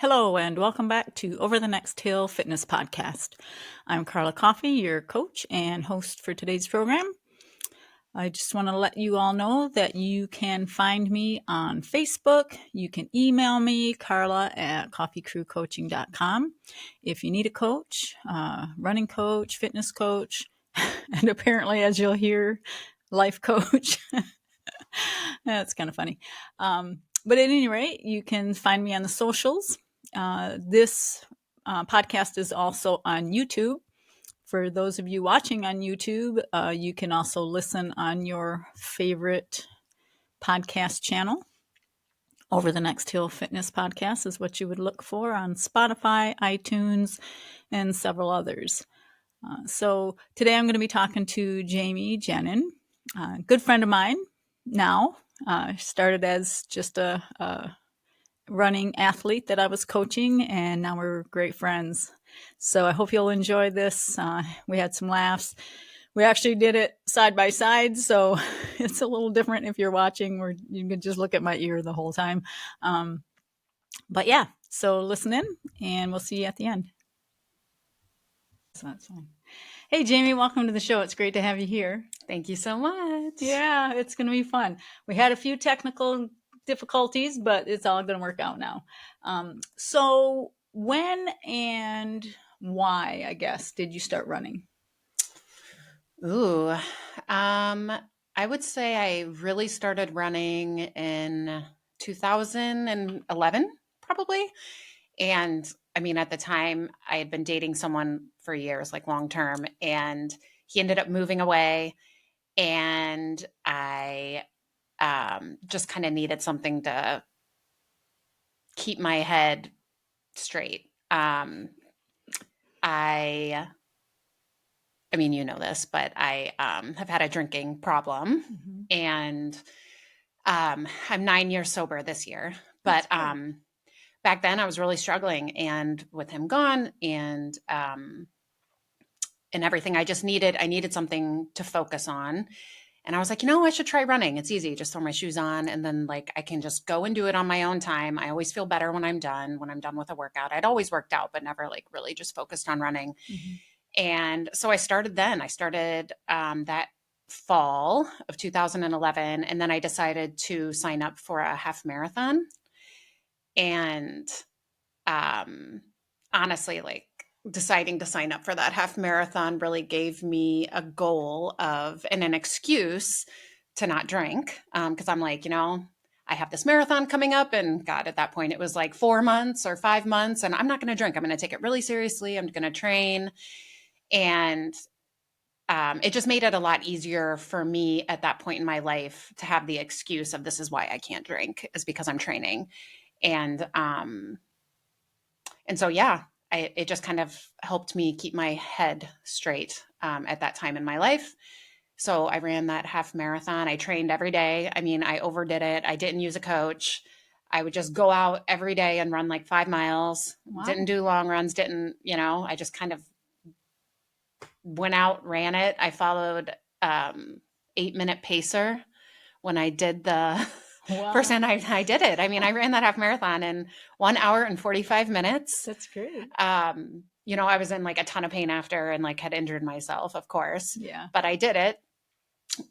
Hello, and welcome back to Over the Next Hill Fitness Podcast. I'm Carla Coffey, your coach and host for today's program. I just want to let you all know that you can find me on Facebook. You can email me, carla@coffeecrewcoaching.com. If you need a coach, running coach, fitness coach, and apparently, as you'll hear, life coach. That's kind of funny. But at any rate, you can find me on the socials. This podcast is also on YouTube. For those of you watching on YouTube, you can also listen on your favorite podcast channel. Over the Next Hill Fitness Podcast is what you would look for on Spotify, iTunes, and several others. So today I'm going to be talking to Jamee, Jenen, a good friend of mine now. Started as just a running athlete that I was coaching, and now we're great friends. So I hope you'll enjoy this. We had some laughs. We actually did it side by side, so it's a little different if you're watching, where you can just look at my ear the whole time. But yeah, so listen in, and we'll see you at the end. So that's fine. Hey, Jamee, welcome to the show. It's great to have you here. Thank you so much. Yeah, it's going to be fun. We had a few technical difficulties, but it's all going to work out now. So when and why, I guess, did you start running? Ooh, I would say I really started running in 2011, probably. And I mean, at the time, I had been dating someone for years, like long term, and he ended up moving away. And I just kind of needed something to keep my head straight. I mean, you know this, but I have had a drinking problem, and I'm 9 years sober this year. But back then, I was really struggling, and with him gone, and everything, I needed something to focus on. And I was like, I should try running. It's easy. Just throw my shoes on, and then I can just go and do it on my own time. I always feel better when I'm done with a workout. I'd always worked out, but never really just focused on running. Mm-hmm. And so I started then. I started that fall of 2011. And then I decided to sign up for a half marathon. And honestly, deciding to sign up for that half marathon really gave me a goal and an excuse to not drink. Because I'm like, I have this marathon coming up, and God, at that point, it was 4 months or 5 months, and I'm not going to drink. I'm going to take it really seriously. I'm going to train. And it just made it a lot easier for me at that point in my life to have the excuse of, this is why I can't drink, is because I'm training. And so, yeah, it just kind of helped me keep my head straight at that time in my life. So I ran that half marathon. I trained every day. I mean, I overdid it. I didn't use a coach. I would just go out every day and run 5 miles. Wow. Didn't do long runs. I just kind of went out, ran it. I followed 8-minute pacer when I did the first time I did it. I mean, I ran that half marathon in 1 hour and 45 minutes. That's great. I was in a ton of pain after, and had injured myself, of course. Yeah. But I did it.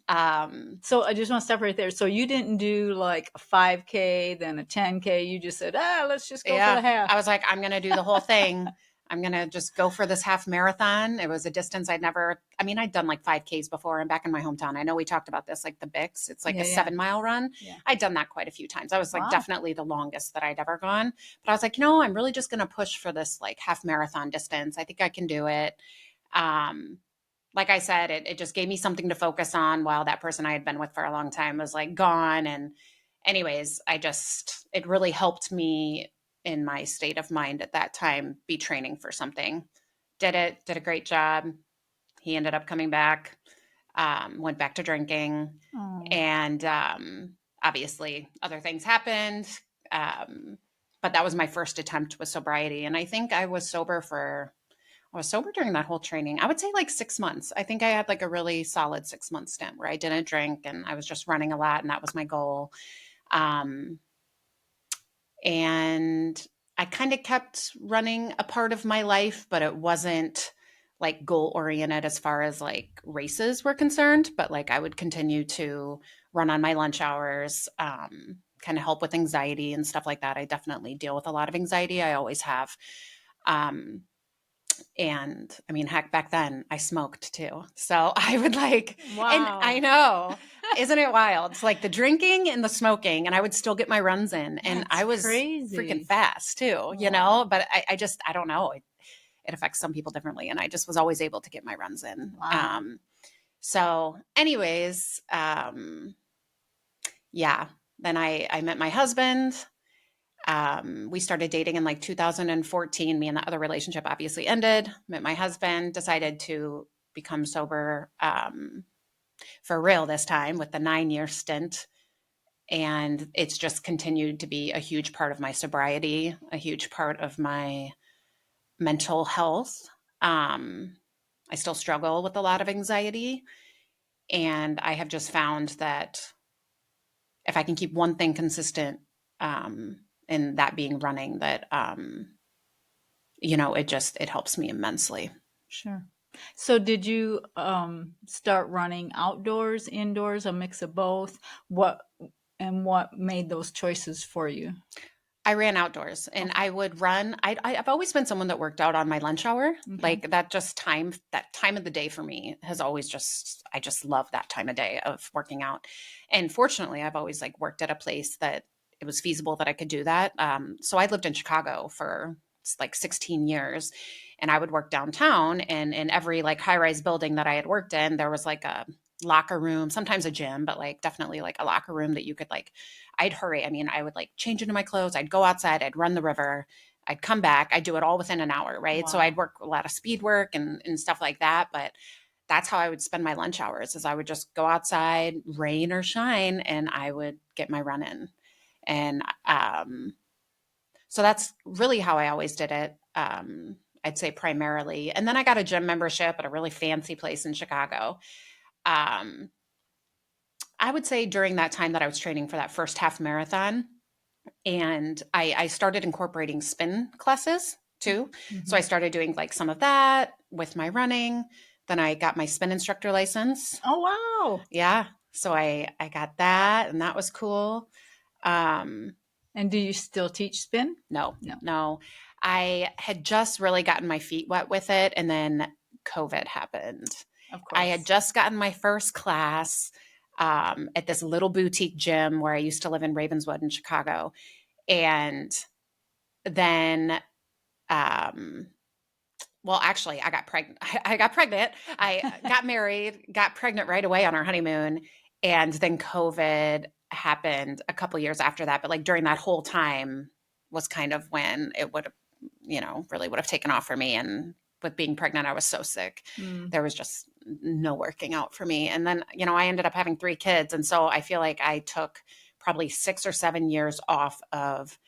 So I just want to stop right there. So you didn't do a 5K, then a 10K. You just said, let's just go for the half. I was like, I'm going to do the whole thing. I'm going to just go for this half marathon. It was a distance I'd done 5Ks before, and back in my hometown. I know we talked about this, the Bix. It's a 7-mile run. Yeah. I'd done that quite a few times. I was definitely the longest that I'd ever gone. But I was like, I'm really just going to push for this half marathon distance. I think I can do it. Like I said, it just gave me something to focus on while that person I had been with for a long time was gone. And anyways, it really helped me in my state of mind at that time, be training for something. Did a great job. He ended up coming back, went back to drinking. Aww. And obviously other things happened. But that was my first attempt with sobriety. And I think I was sober during that whole training. I would say 6 months. I think I had a really solid 6-month stint where I didn't drink, and I was just running a lot, and that was my goal. And I kind of kept running a part of my life, but it wasn't like goal oriented as far as like races were concerned. But like I would continue to run on my lunch hours, kind of help with anxiety and stuff like that. I definitely deal with a lot of anxiety. I always have. And I mean, heck, back then I smoked too. So I would like, Wow. And I know, isn't it wild? It's like the drinking and the smoking, and I would still get my runs in. And That's I was crazy. freaking fast too, you know, but I don't know. It affects some people differently. And I just was always able to get my runs in. Wow. So anyways, yeah, then I met my husband. We started dating in like 2014. Me and the other relationship obviously ended. Met my husband, decided to become sober for real this time with the 9-year stint. And it's just continued to be a huge part of my sobriety, a huge part of my mental health. I still struggle with a lot of anxiety. And I have just found that if I can keep one thing consistent, and that being running, that it helps me immensely. Sure. So did you start running outdoors, indoors, a mix of both? What made those choices for you? I ran outdoors, and I would run. I've always been someone that worked out on my lunch hour. Okay. Like that time of the day for me has always I just love that time of day of working out. And fortunately, I've always like worked at a place that it was feasible that I could do that. So I lived in Chicago for like 16 years, and I would work downtown, and in every like high-rise building that I had worked in, there was like a locker room, sometimes a gym, but like definitely like a locker room that you could like, I'd hurry. I mean, I would like change into my clothes. I'd go outside, I'd run the river, I'd come back. I'd do it all within an hour. Right. Wow. So I'd work a lot of speed work and stuff like that. But that's how I would spend my lunch hours, is I would just go outside, rain or shine, and I would get my run in. And, so that's really how I always did it. I'd say primarily. And then I got a gym membership at a really fancy place in Chicago. I would say during that time that I was training for that first half marathon, and I started incorporating spin classes too. Mm-hmm. So I started doing like some of that with my running. Then I got my spin instructor license. Oh, wow. Yeah. So I got that, and that was cool. And do you still teach spin? No. I had just really gotten my feet wet with it, and then COVID happened. Of course. I had just gotten my first class at this little boutique gym where I used to live in Ravenswood in Chicago. And then, well, actually, I got pregnant. I got married, got pregnant right away on our honeymoon. And then COVID happened a couple years after that. But like during that whole time was kind of when it would have, really would have taken off for me. And with being pregnant, I was so sick. There was just no working out for me. And then, I ended up having 3 kids. And so I feel like I took probably 6 or 7 years off of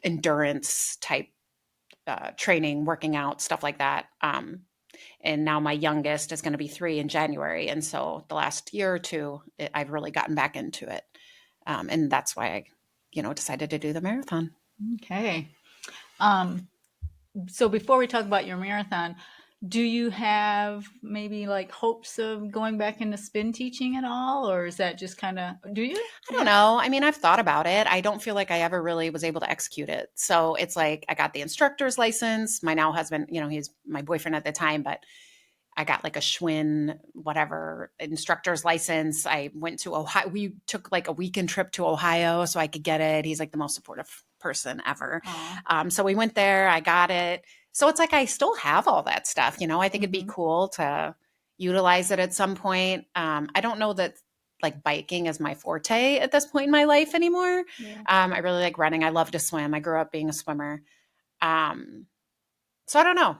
endurance type training, working out, stuff like that. And now my youngest is going to be 3 in January. And so the last year or two, I've really gotten back into it. And that's why I, decided to do the marathon. Okay. So before we talk about your marathon, do you have maybe like hopes of going back into spin teaching at all? Or is that just kind of, do you? I don't know. I mean, I've thought about it. I don't feel like I ever really was able to execute it. So it's like, I got the instructor's license. My now husband, he's my boyfriend at the time, but I got like a Schwinn, whatever, instructor's license. I went to Ohio. We took like a weekend trip to Ohio so I could get it. He's like the most supportive person ever. So we went there, I got it. So it's like, I still have all that stuff. I think it'd be cool to utilize it at some point. I don't know that like biking is my forte at this point in my life anymore. Yeah. I really like running. I love to swim. I grew up being a swimmer. So I don't know.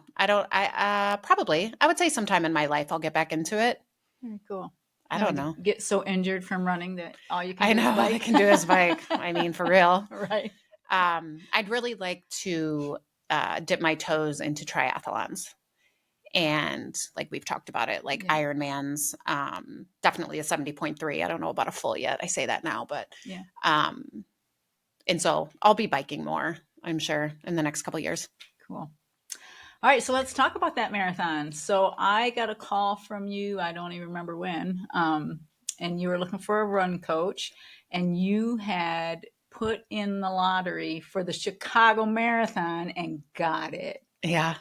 Probably, I would say sometime in my life, I'll get back into it. Very cool. I don't know. Get so injured from running that all you can do is bike. All I can do is bike. I mean, for real. Right. I'd really like to dip my toes into triathlons. And like we've talked about it, like Ironmans, definitely a 70.3. I don't know about a full yet. I say that now, but yeah. And so I'll be biking more I'm sure, in the next couple of years. Cool. All right, so let's talk about that marathon. So I got a call from you, I don't even remember when, and you were looking for a run coach, and you had put in the lottery for the Chicago Marathon and got it. Yeah.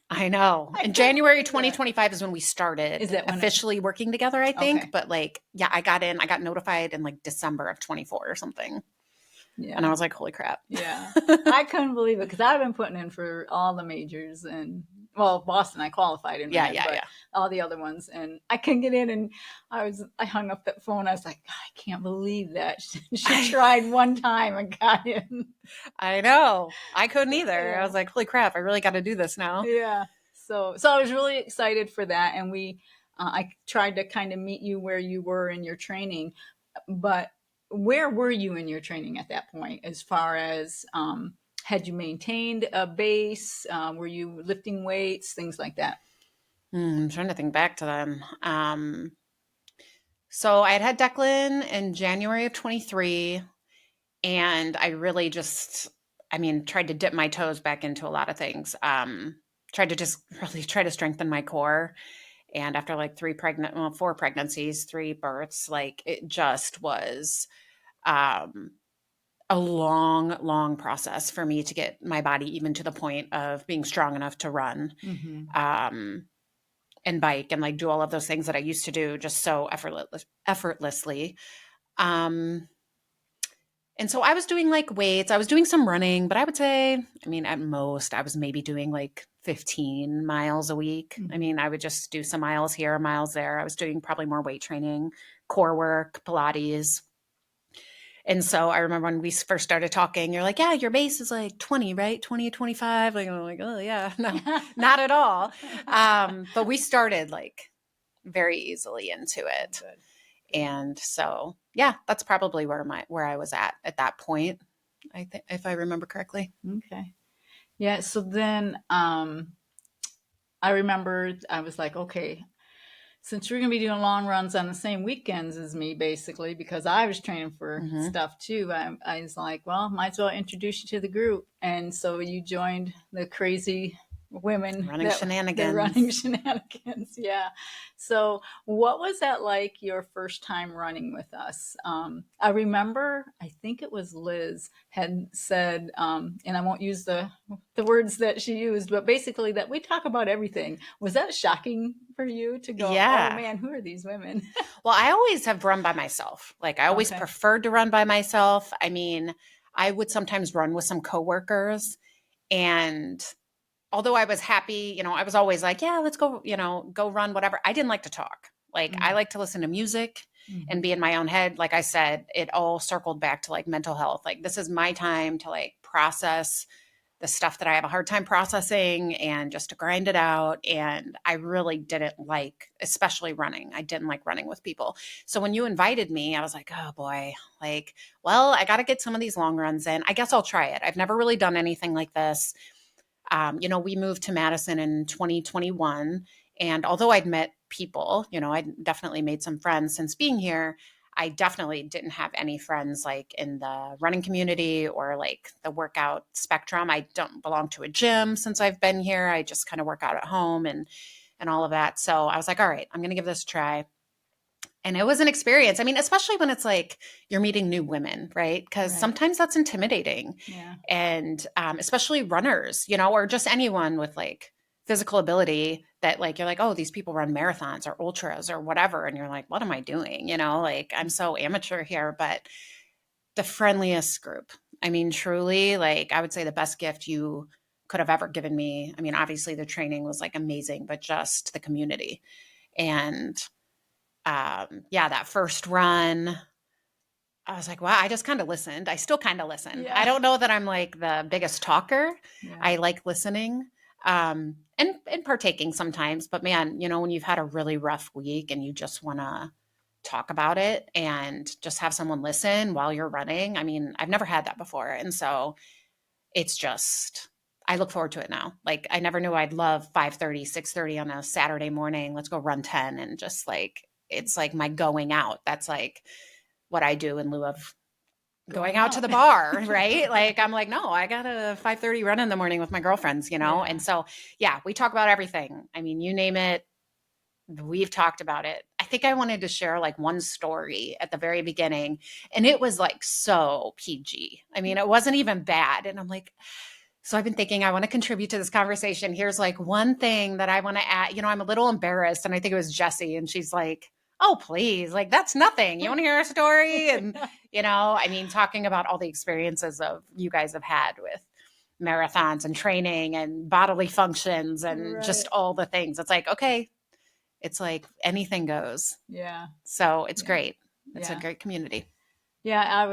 I know. In January 2025 is when we started officially working together, I think. Okay. But like, yeah, I got notified in like December of 24 or something. Yeah. And I was like, holy crap. Yeah. I couldn't believe it because I've been putting in for all the majors and, well, Boston, I qualified in that, but all the other ones. And I couldn't get in, and I hung up that phone. I was like, I can't believe that. She tried one time and got in. I know. I couldn't either. Yeah. I was like, holy crap, I really got to do this now. Yeah. So I was really excited for that. And I tried to kind of meet you where you were in your training, but where were you in your training at that point as far as had you maintained a base? Were you lifting weights, things like that? I'm trying to think back to them. So I had Declan in January of 23, and I really just, tried to dip my toes back into a lot of things. Tried to just really try to strengthen my core. And after like 4 pregnancies, 3 births, like it just was a long process for me to get my body even to the point of being strong enough to run and bike and like do all of those things that I used to do just so effortlessly. And so I was doing like weights, I was doing some running, but I would say, at most I was maybe doing like 15 miles a week. Mm-hmm. I would just do some miles here, miles there. I was doing probably more weight training, core work, Pilates. And so I remember when we first started talking, you're like, yeah, your base is like 20, right? 20 to 25. Like, I'm like, oh yeah, no, not at all. But we started like very easily into it. Good. And so, yeah, that's probably where I was at that point, I think, if I remember correctly. Okay. Yeah. So then, I remember I was like, okay, since you're going to be doing long runs on the same weekends as me, basically, because I was training for stuff too, I was like, well, might as well introduce you to the group. And so you joined the crazy women running shenanigans. Yeah. So what was that like your first time running with us? I remember, I think it was Liz had said, and I won't use the words that she used, but basically that we talk about everything. Was that shocking for you to go, yeah. Oh man, who are these women? Well, I always have run by myself. Like I always preferred to run by myself. I would sometimes run with some coworkers, and although I was happy, I was always like, yeah, let's go, go run, whatever. I didn't like to talk. Like I like to listen to music and be in my own head. Like I said, it all circled back to like mental health. Like this is my time to like process the stuff that I have a hard time processing and just to grind it out. And I really didn't like, especially running. I didn't like running with people. So when you invited me, I was like, oh boy, like, well, I got to get some of these long runs in. I guess I'll try it. I've never really done anything like this. We moved to Madison in 2021. And although I'd met people, I'd definitely made some friends since being here, I definitely didn't have any friends like in the running community or like the workout spectrum. I don't belong to a gym since I've been here. I just kind of work out at home and all of that. So I was like, all right, I'm going to give this a try. And it was an experience. Especially when it's like you're meeting new women, right? Because sometimes that's intimidating. Yeah. And especially runners, or just anyone with like physical ability that like, you're like, oh, these people run marathons or ultras or whatever. And you're like, what am I doing? Like I'm so amateur here, but the friendliest group. Truly, like I would say the best gift you could have ever given me. Obviously the training was like amazing, but just the community. And that first run, I was like, wow, I just kind of listened. I still kind of listen. Yeah. I don't know that I'm like the biggest talker. Yeah. I like listening and partaking sometimes. But man, when you've had a really rough week and you just want to talk about it and just have someone listen while you're running. I've never had that before. And so it's just, I look forward to it now. Like I never knew I'd love 5:30, 6:30 on a Saturday morning. Let's go run 10 and just like, it's like my going out. That's like what I do in lieu of going out to the bar, right? Like, I'm like, no, I got a 5:30 run in the morning with my girlfriends, you know? Yeah. And so, yeah, we talk about everything. I mean, you name it, we've talked about it. I think I wanted to share like one story at the very beginning, and it was like so PG. I mean, it wasn't even bad. And I'm like, so I've been thinking I want to contribute to this conversation. Here's like one thing that I want to add. You know, I'm a little embarrassed, and I think it was Jessie, and she's like, "Oh, please, like that's nothing. You want to hear a story?" And you know, I mean, talking about all the experiences of you guys have had with marathons and training and bodily functions and just all the things. It's like, okay, it's like anything goes. Yeah. So it's great. It's a Yeah. great community. Yeah,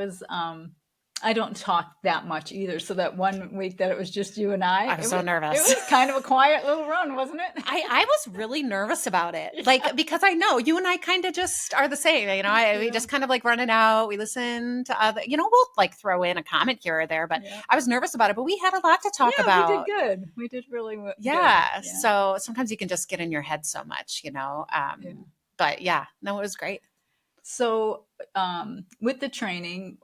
I don't talk that much either. So that one week that it was just you and I was so nervous. It was kind of a quiet little run, wasn't it? I was really nervous about it. Like, because I know you and I kind of just are the same, you know, we just kind of like run it out. We listen to other, you know, we'll like throw in a comment here or there, but I was nervous about it, but we had a lot to talk about. We did good. We did really good. Yeah. So sometimes you can just get in your head so much, you know? But yeah, no, it was great. So with the training,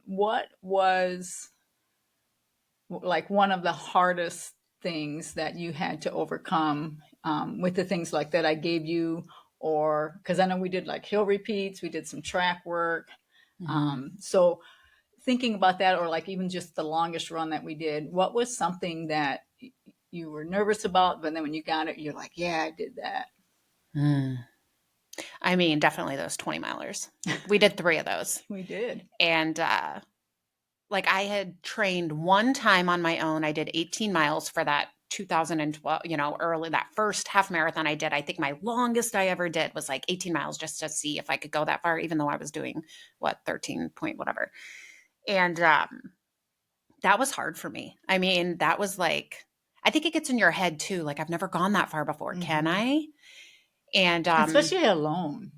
what was like one of the hardest things that you had to overcome with the things like that I gave you? Or because I know we did like hill repeats, we did some track work. So thinking about that, or like even just the longest run that we did, what was something that you were nervous about, but then when you got it, you're like, yeah, I did that? I mean, definitely those 20 milers. We did 3 of those. We did. And like I had trained one time on my own. I did 18 miles for that 2012, you know, early, that first half marathon I did. I think my longest I ever did was like 18 miles just to see if I could go that far, even though I was doing 13 point whatever. And that was hard for me. I mean, that was like, I think it gets in your head too. Like, I've never gone that far before. Can I? And especially alone.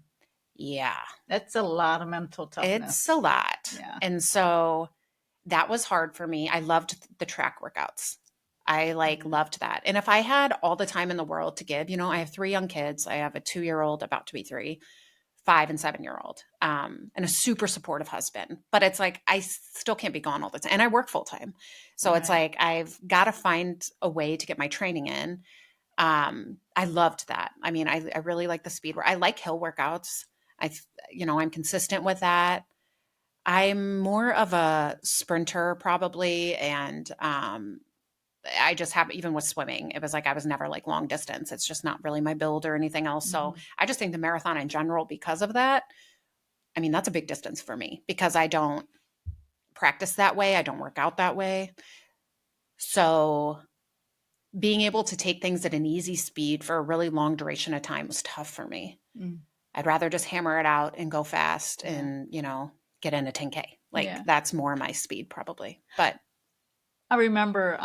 Yeah. That's a lot of mental toughness. It's a lot. Yeah. And so that was hard for me. I loved the track workouts. I loved that. And if I had all the time in the world to give, you know, I have 3 young kids. I have a 2-year-old about to be 3, 5 and 7-year-old, and a super supportive husband. But it's like, I still can't be gone all the time. And I work full time. So it's like, I've got to find a way to get my training in. I loved that. I mean, I really like the speed work. I like hill workouts. I'm consistent with that. I'm more of a sprinter probably. And, I just have, even with swimming, it was like, I was never like long distance. It's just not really my build or anything else. So I just think the marathon in general, because of that, I mean, that's a big distance for me because I don't practice that way. I don't work out that way. So being able to take things at an easy speed for a really long duration of time was tough for me. I'd rather just hammer it out and go fast and, you know, get in a 10K. That's more my speed probably. But I remember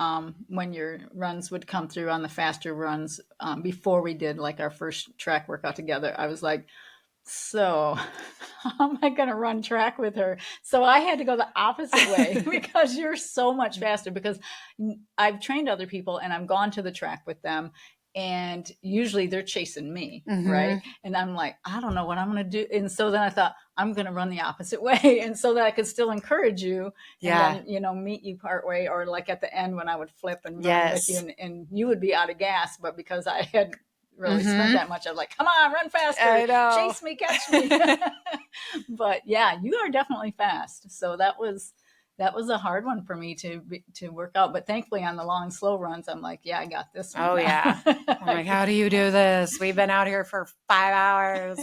when your runs would come through on the faster runs before we did like our first track workout together. I was like, so how am I going to run track with her? So I had to go the opposite way because you're so much faster, because I've trained other people and I've gone to the track with them. And usually they're chasing me, right? And I'm like, I don't know what I'm going to do. And so then I thought, I'm going to run the opposite way. And so that I could still encourage you and then, you know, meet you part way, or like at the end when I would flip and run with you and you would be out of gas. But because I had really spent that much, I was like, come on, run faster. I know. Chase me, catch me. But yeah, you are definitely fast. So that was a hard one for me to work out. But thankfully on the long, slow runs, I'm like, yeah, I got this one. Oh, yeah. I'm like, how do you do this? We've been out here for 5 hours.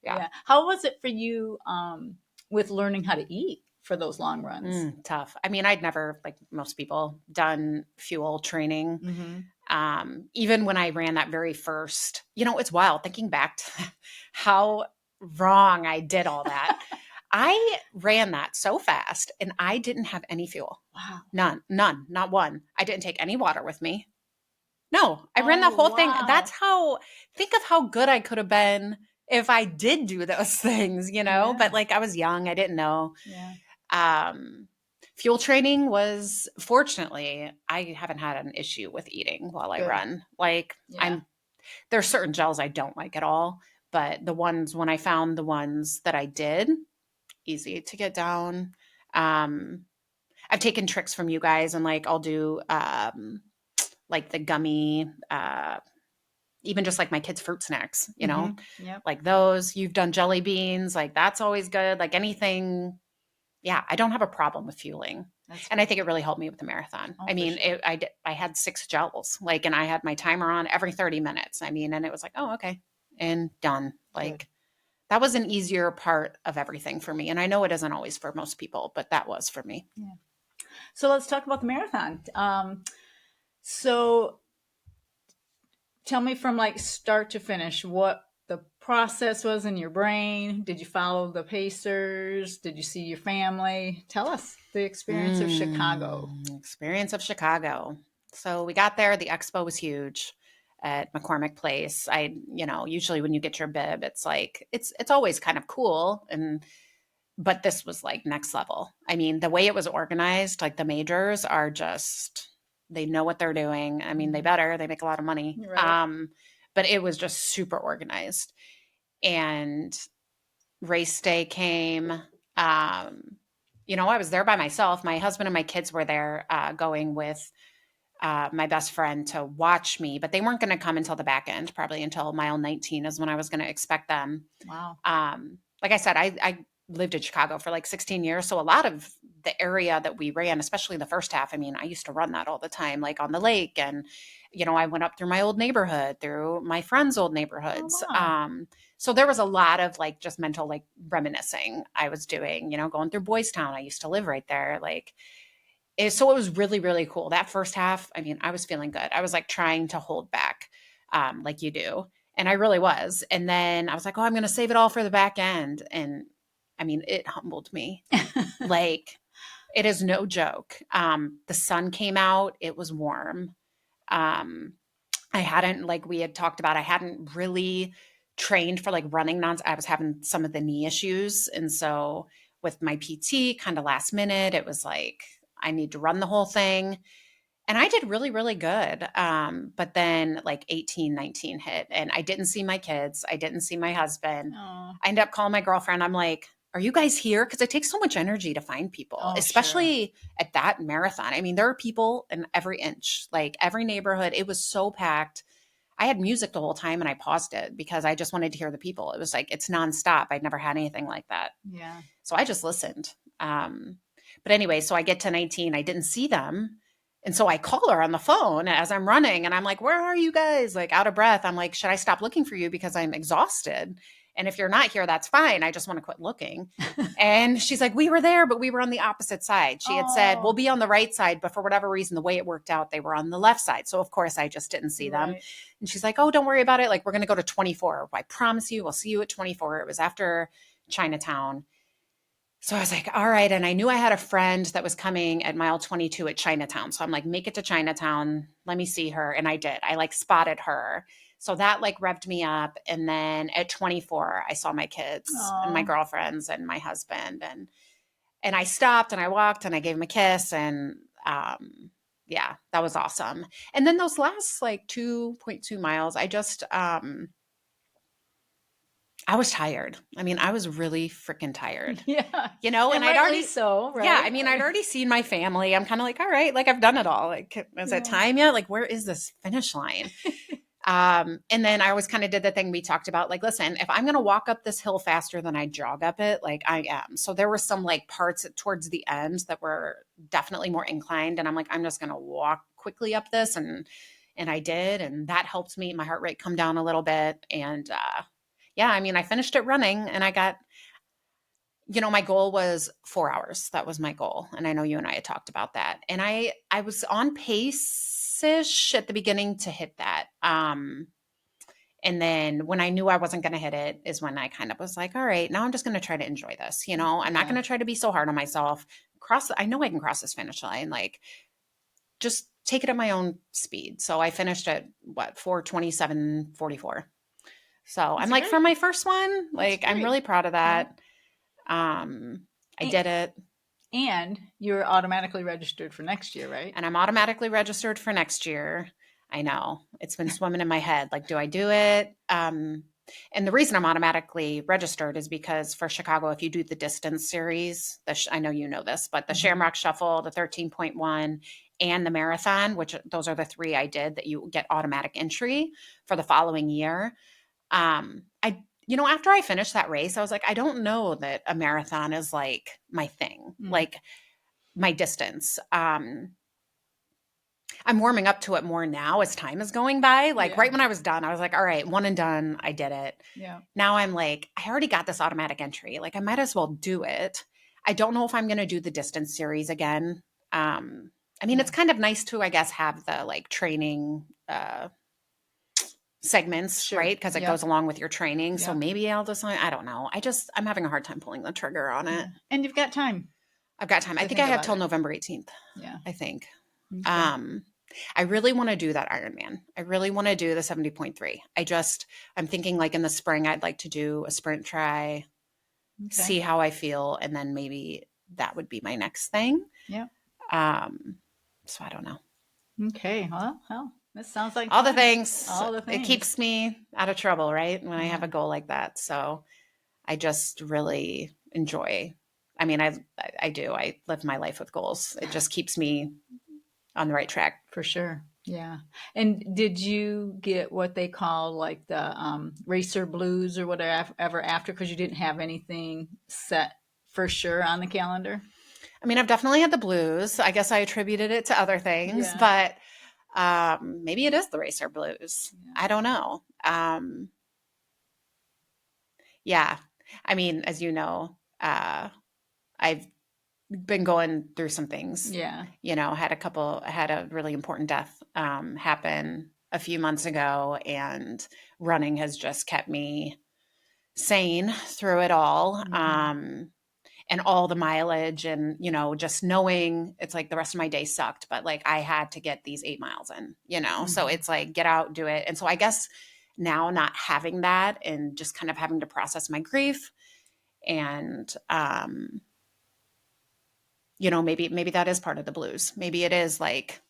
Yeah. How was it for you with learning how to eat for those long runs? Tough. I mean, I'd never, like most people, done fuel training. Even when I ran that very first, you know, it's wild thinking back to how wrong I did all that. I ran that so fast and I didn't have any fuel. Wow. None, not one. I didn't take any water with me. No, I ran that whole thing. That's think of how good I could have been if I did do those things, you know, but like I was young, I didn't know. Fuel training was, fortunately, I haven't had an issue with eating while I run. Like there are certain gels I don't like at all, but when I found the ones that I did, easy to get down. I've taken tricks from you guys, and like I'll do like the gummy, even just like my kids' fruit snacks, you know, Yep. like those. You've done jelly beans, like that's always good. Like anything. Yeah, I don't have a problem with fueling. And I think it really helped me with the marathon. I mean, sure. I had 6 gels, like, and I had my timer on every 30 minutes. I mean, and it was like, oh, okay, and done. Like, that was an easier part of everything for me. And I know it isn't always for most people, but that was for me. Yeah. So let's talk about the marathon. So tell me from like start to finish what the process was in your brain. Did you follow the pacers? Did you see your family? Tell us the experience of Chicago. Experience of Chicago. So we got there. The expo was huge at McCormick Place. Usually when you get your bib, it's like it's always kind of cool, but this was like next level. I mean, the way it was organized, like the majors are just, they know what they're doing. I mean, they make a lot of money. Right. But it was just super organized. And race day came. I was there by myself. My husband and my kids were there going with my best friend to watch me, but they weren't going to come until the back end, probably until mile 19 is when I was going to expect them. Wow. Like I said, I lived in Chicago for like 16 years. So a lot of the area that we ran, especially the first half, I mean, I used to run that all the time, like on the lake. And, I went up through my old neighborhood, through my friends' old neighborhoods. Oh, wow. So there was a lot of like just mental, like reminiscing I was doing, going through Boys Town. I used to live right there. So it was really, really cool. That first half, I mean, I was feeling good. I was like trying to hold back, like you do. And I really was. And then I was like, oh, I'm going to save it all for the back end. And I mean, it humbled me. Like, it is no joke. The sun came out. It was warm. I hadn't, like we had talked about, I hadn't really trained for like running I was having some of the knee issues. And so with my PT kind of last minute, it was like, I need to run the whole thing. And I did really, really good. But then like 18, 19 hit and I didn't see my kids. I didn't see my husband. Aww. I ended up calling my girlfriend. I'm like, are you guys here? Because it takes so much energy to find people, especially at that marathon. I mean, there are people in every inch, like every neighborhood. It was so packed. I had music the whole time and I paused it because I just wanted to hear the people. It was like, it's nonstop. I'd never had anything like that. Yeah. So I just listened. But anyway, so I get to 19, I didn't see them. And so I call her on the phone as I'm running and I'm like, where are you guys? Like out of breath. I'm like, should I stop looking for you because I'm exhausted? And if you're not here, that's fine. I just want to quit looking. And she's like, we were there, but we were on the opposite side. She had said, we'll be on the right side. But for whatever reason, the way it worked out, they were on the left side. So of course I just didn't see them. And she's like, oh, don't worry about it. Like, we're going to go to 24. I promise you, we'll see you at 24. It was after Chinatown. So I was like, all right. And I knew I had a friend that was coming at mile 22 at Chinatown. So I'm like, make it to Chinatown. Let me see her. And I did. I like spotted her. So that like revved me up. And then at 24, I saw my kids and my girlfriends and my husband. And I stopped and I walked and I gave him a kiss. And yeah, that was awesome. And then those last like 2.2 miles, I was tired. I mean, I was really freaking tired. Yeah. And I'd already, right? Yeah. I mean, I'd already seen my family. I'm kind of like, all right, like I've done it all. Like, is it time yet? Like, where is this finish line? And then I always kind of did the thing we talked about, like, listen, if I'm going to walk up this hill faster than I jog up it, like I am. So there were some like parts towards the end that were definitely more inclined. And I'm like, I'm just going to walk quickly up this. And I did. And that helped me, my heart rate come down a little bit. And, yeah, I mean, I finished it running and I got, my goal was 4 hours. That was my goal. And I know you and I had talked about that. And I was on pace-ish at the beginning to hit that. And then when I knew I wasn't going to hit it is when I kind of was like, all right, now I'm just going to try to enjoy this. I'm not going to try to be so hard on myself. I know I can cross this finish line. Like, just take it at my own speed. So I finished at 4:27:44. So I'm like, for my first one, like, I'm really proud of that. I did it. And you're automatically registered for next year, right? And I'm automatically registered for next year. I know. It's been swimming in my head. Like, do I do it? And the reason I'm automatically registered is because for Chicago, if you do the distance series, I know you know this, but the Shamrock Shuffle, the 13.1, and the marathon, which those are the 3 I did, that you get automatic entry for the following year. After I finished that race, I was like, I don't know that a marathon is like my thing, like my distance. I'm warming up to it more now as time is going by. Like right when I was done, I was like, all right, one and done. I did it. Yeah. Now I'm like, I already got this automatic entry. Like I might as well do it. I don't know if I'm going to do the distance series again. It's kind of nice to, I guess, have the like training segments, right? Because it goes along with your training. So maybe I'll just, I don't know. I'm having a hard time pulling the trigger on it. And you've got time. I've got time. I think I have till November 18th. Yeah. I think. Okay. I really want to do that Ironman. I really want to do the 70.3. I'm thinking like in the spring, I'd like to do a sprint try, see how I feel. And then maybe that would be my next thing. Yeah. So I don't know. Okay. Well, this sounds like all the things. It keeps me out of trouble, right? When I have a goal like that. So I just really enjoy. I mean, I do. I live my life with goals. It just keeps me on the right track. For sure. Yeah. And did you get what they call like the racer blues or whatever after, because you didn't have anything set for sure on the calendar? I mean, I've definitely had the blues. I guess I attributed it to other things, but maybe it is the racer blues. Yeah. I don't know. Yeah. I mean, as you know, I've been going through some things. Yeah. Had a really important death happen a few months ago, and running has just kept me sane through it all. And all the mileage and, just knowing it's like the rest of my day sucked, but like I had to get these 8 miles in, so it's like, get out, do it. And so I guess now not having that and just kind of having to process my grief and, maybe that is part of the blues. Maybe it is like,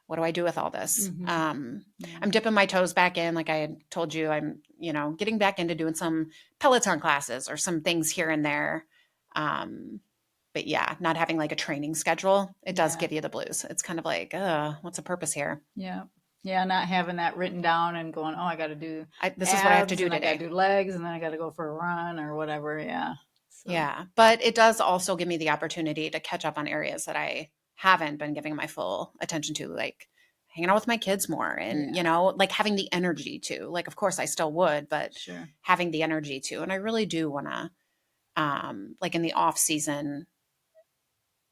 what do I do with all this? I'm dipping my toes back in. Like I had told you, I'm, getting back into doing some Peloton classes or some things here and there. But yeah, not having like a training schedule, it does give you the blues. It's kind of like, what's the purpose here? Yeah. Yeah. Not having that written down and going, I got to do this is what I have to do today. I got to do legs and then I got to go for a run or whatever. Yeah. So. Yeah. But it does also give me the opportunity to catch up on areas that I haven't been giving my full attention to, like hanging out with my kids more and, like having the energy to, like, of course I still would, but having the energy to, and I really do want to, like in the off season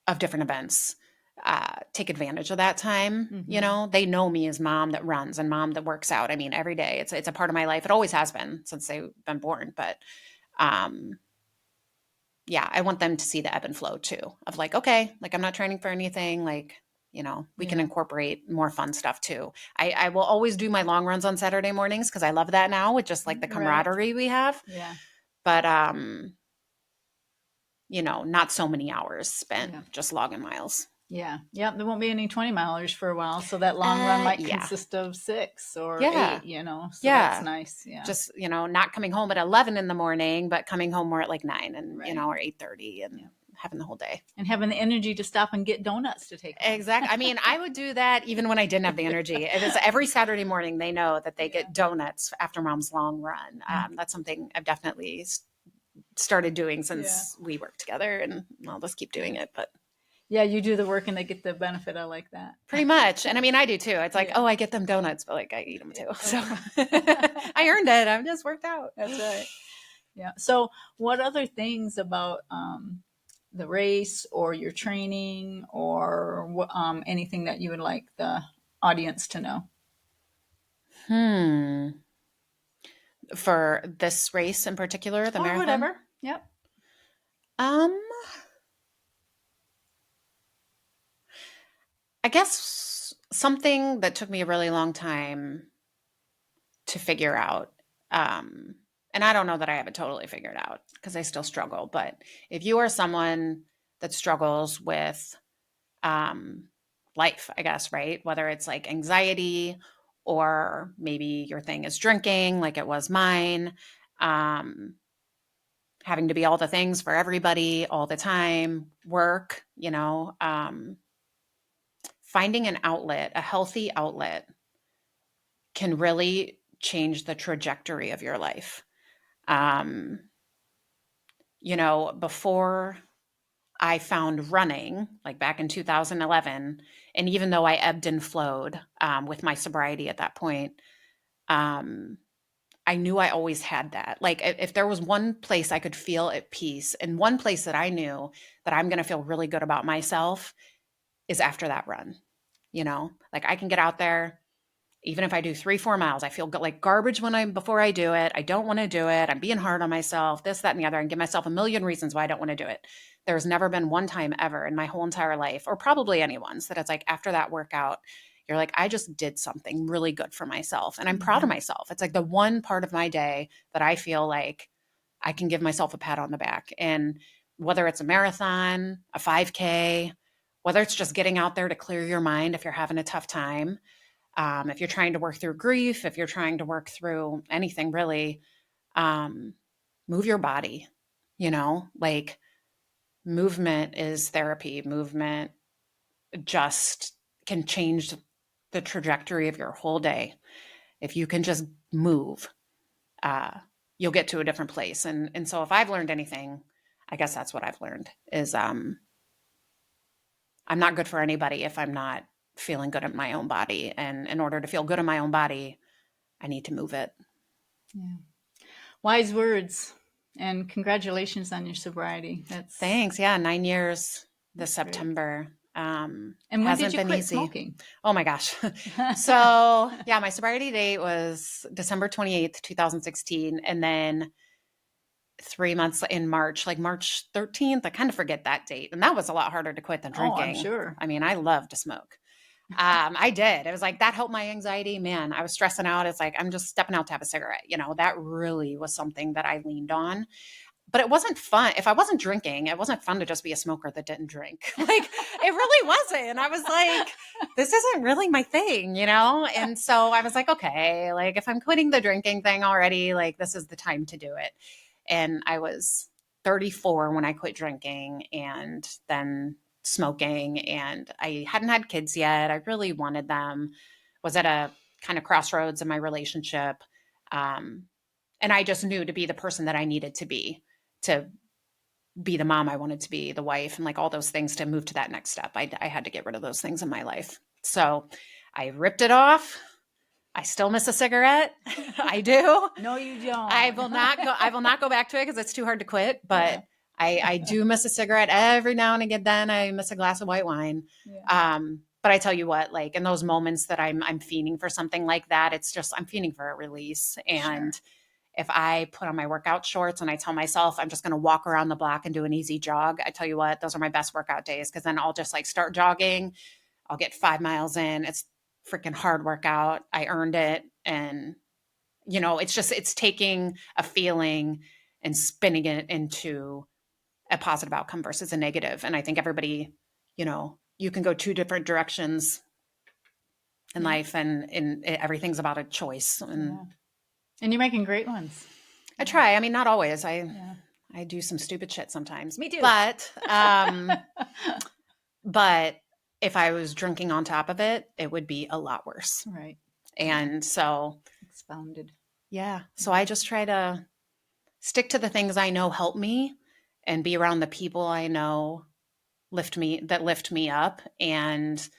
of different events, take advantage of that time. They know me as mom that runs and mom that works out. I mean, every day it's a part of my life. It always has been since they've been born, but, yeah, I want them to see the ebb and flow too of like, okay, like I'm not training for anything. Like, we can incorporate more fun stuff too. I will always do my long runs on Saturday mornings because I love that now with just like the camaraderie we have. Yeah. But, not so many hours spent just logging miles. Yeah. Yeah. There won't be any 20 milers for a while. So that long run might consist of 6 or 8, so that's nice. Yeah. Just, not coming home at 11 in the morning, but coming home more at like 9 and, or 8:30 and having the whole day. And having the energy to stop and get donuts to take home. Exactly. I mean, I would do that even when I didn't have the energy. It is every Saturday morning, they know that they get donuts after mom's long run. That's something I've definitely started doing since we worked together, and I'll just keep doing it. But yeah, you do the work and they get the benefit. I like that. Pretty much. And I mean, I do too. It's like, I get them donuts, but like I eat them too. So I earned it. I've just worked out. That's right. Yeah. So what other things about the race or your training or anything that you would like the audience to know? For this race in particular, the marathon? Whatever. Yep. I guess something that took me a really long time to figure out, and I don't know that I have it totally figured out because I still struggle, but if you are someone that struggles with life, I guess, right? Whether it's like anxiety or maybe your thing is drinking like it was mine, having to be all the things for everybody all the time, work, finding an outlet, a healthy outlet, can really change the trajectory of your life. Before I found running, like back in 2011, and even though I ebbed and flowed with my sobriety at that point, I knew I always had that. Like if there was one place I could feel at peace and one place that I knew that I'm going to feel really good about myself is after that run. Like I can get out there, even if I do 3-4 miles, I feel like garbage before I do it. I don't want to do it. I'm being hard on myself, this, that, and the other, and give myself a million reasons why I don't want to do it. There's never been one time ever in my whole entire life, or probably anyone's, that it's like after that workout, you're like, I just did something really good for myself. And I'm proud of myself. It's like the one part of my day that I feel like I can give myself a pat on the back. And whether it's a marathon, a 5K, whether it's just getting out there to clear your mind if you're having a tough time, if you're trying to work through grief, if you're trying to work through anything really, move your body, like movement is therapy. Movement just can change the trajectory of your whole day. If you can just move, you'll get to a different place. And so if I've learned anything, I guess that's what I've learned is, I'm not good for anybody if I'm not feeling good in my own body. And in order to feel good in my own body, I need to move it. Yeah. Wise words. And congratulations on your sobriety. Thanks. Yeah. 9 years this September. And when did you quit smoking? Oh my gosh. So yeah, my sobriety date was December 28th, 2016. And then 3 months in March, like March 13th, I kind of forget that date. And that was a lot harder to quit than drinking. Oh, I'm sure. I mean, I love to smoke. I did. It was like, that helped my anxiety. Man, I was stressing out. It's like, I'm just stepping out to have a cigarette. That really was something that I leaned on. But it wasn't fun. If I wasn't drinking, it wasn't fun to just be a smoker that didn't drink. Like, it really wasn't. And I was like, this isn't really my thing, And so I was like, okay, like if I'm quitting the drinking thing already, like this is the time to do it. And I was 34 when I quit drinking and then smoking, and I hadn't had kids yet. I really wanted them, was at a kind of crossroads in my relationship. And I just knew to be the person that I needed to be the mom I wanted to be, the wife, and like all those things to move to that next step. I had to get rid of those things in my life. So I ripped it off. I still miss a cigarette. I do. No, you don't. I will not go back to it because it's too hard to quit. But yeah. I do miss a cigarette every now and again. Then I miss a glass of white wine. Yeah. But I tell you what, like in those moments that I'm fiending for something like that, it's just I'm fiending for a release. And if I put on my workout shorts and I tell myself I'm just going to walk around the block and do an easy jog, I tell you what, those are my best workout days because then I'll just like start jogging. I'll get 5 miles in. It's freaking hard workout. I earned it. And, it's taking a feeling and spinning it into a positive outcome versus a negative. And I think everybody, you can go 2 different directions in life and everything's about a choice. And you're making great ones. I try. I mean, not always. I do some stupid shit sometimes. Me too. But if I was drinking on top of it, it would be a lot worse. Right. And so expounded. Yeah. So I just try to stick to the things I know help me and be around the people I know lift me up and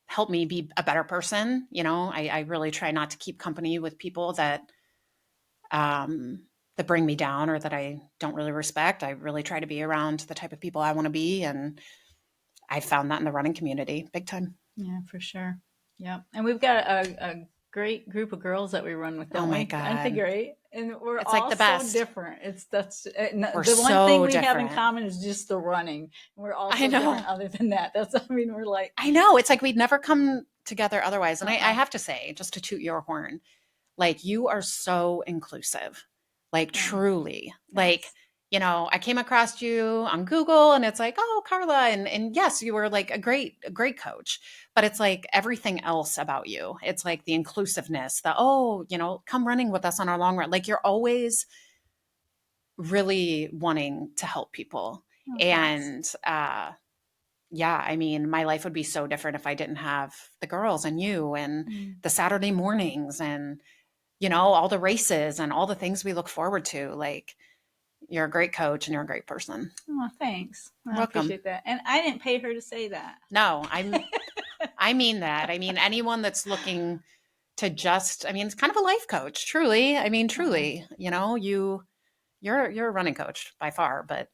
help me be a better person. I really try not to keep company with people that bring me down or that I don't really respect. I really try to be around the type of people I want to be. And I found that in the running community big time. Yeah, for sure. Yeah. And we've got a great group of girls that we run with. Oh my God. Aren't they great? And we're it's all like the best. So different. We're the one so thing we different. have in common is just the running. We're all so different other than that. We're like. I know. It's like we'd never come together otherwise. And I have to say, just to toot your horn, like you are so inclusive, like truly, like, I came across you on Google and it's like, oh, Carla. And yes, you were like a great coach, but it's like everything else about you. It's like the inclusiveness, come running with us on our long run. Like you're always really wanting to help people. Oh, and yeah, I mean, my life would be so different if I didn't have the girls and you and the Saturday mornings and, all the races and all the things we look forward to. Like, you're a great coach and you're a great person. Oh, thanks. I Welcome. appreciate that. And I didn't pay her to say that. No, I mean that. I mean, anyone that's looking to it's kind of a life coach, truly. I mean, truly, you're a running coach by far, but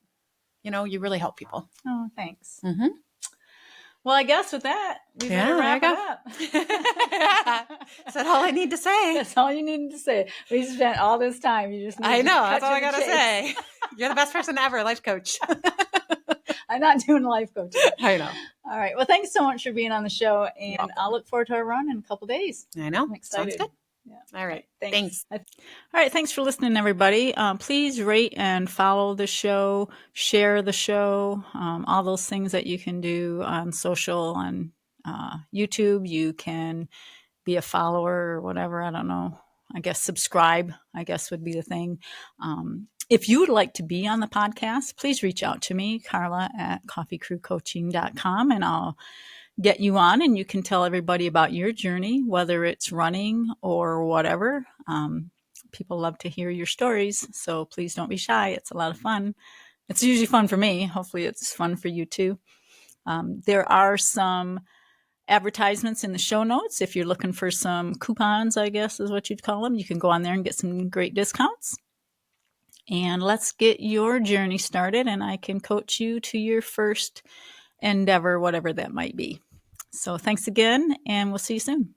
you really help people. Oh, thanks. Mm-hmm. Well, I guess with that, we better wrap it up. Is that all I need to say? That's all you needed to say. We spent all this time. I know. That's all I got to say. You're the best person ever, life coach. I'm not doing life coaching. I know. All right. Well, thanks so much for being on the show. And I'll look forward to our run in a couple days. I know. I'm excited. Sounds good. Yeah. All right. Thanks. All right. Thanks for listening, everybody. Please rate and follow the show, share the show, all those things that you can do on social, on YouTube. You can be a follower or whatever. I don't know. I guess subscribe, I guess would be the thing. If you would like to be on the podcast, please reach out to me, Carla at coffeecrewcoaching.com, and I'll get you on and you can tell everybody about your journey, whether it's running or whatever. People love to hear your stories, so please don't be shy. It's a lot of fun. It's usually fun for me. Hopefully it's fun for you too. There are some advertisements in the show notes. If you're looking for some coupons, I guess is what you'd call them, you can go on there and get some great discounts. And let's get your journey started, and I can coach you to your first endeavor, whatever that might be. So thanks again, and we'll see you soon.